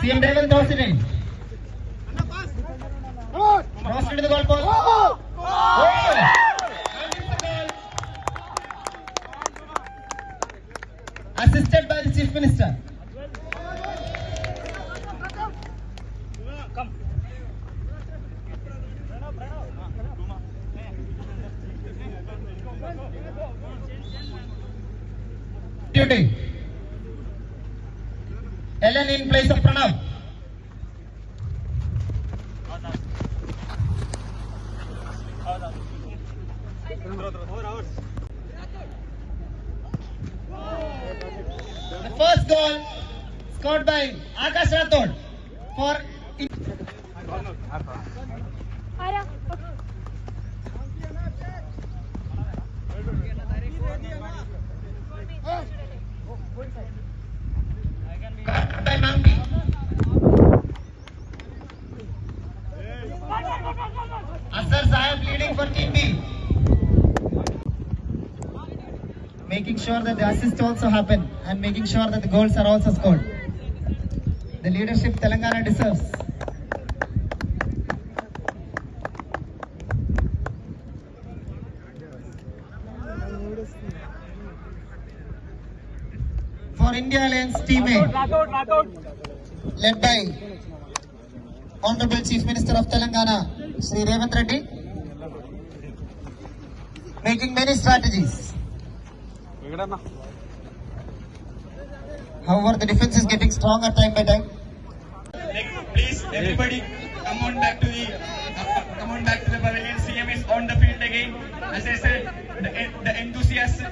CM Raven throws it in. Crossed into the goal post. Oh! Assisted by the Chief Minister. Duty. Ellen in place of Pranav. The first goal scored by Akash Rathod for by Mangi. Azhar Sahib leading for Team B. Making sure that the assists also happen and making sure that the goals are also scored. The leadership Telangana deserves. For India Alliance Team A, led by Honorable Chief Minister of Telangana, Sri Revanth Reddy, making many strategies. However, the defense is getting stronger time by time. Please, everybody, come on back to the pavilion. CM is on the field again. As I said, the enthusiasts,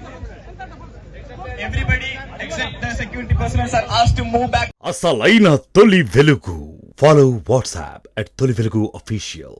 everybody except the security personnel are asked to move back. అసలైన తొలి వెలుగు. Follow WhatsApp at Toli Velugu Official.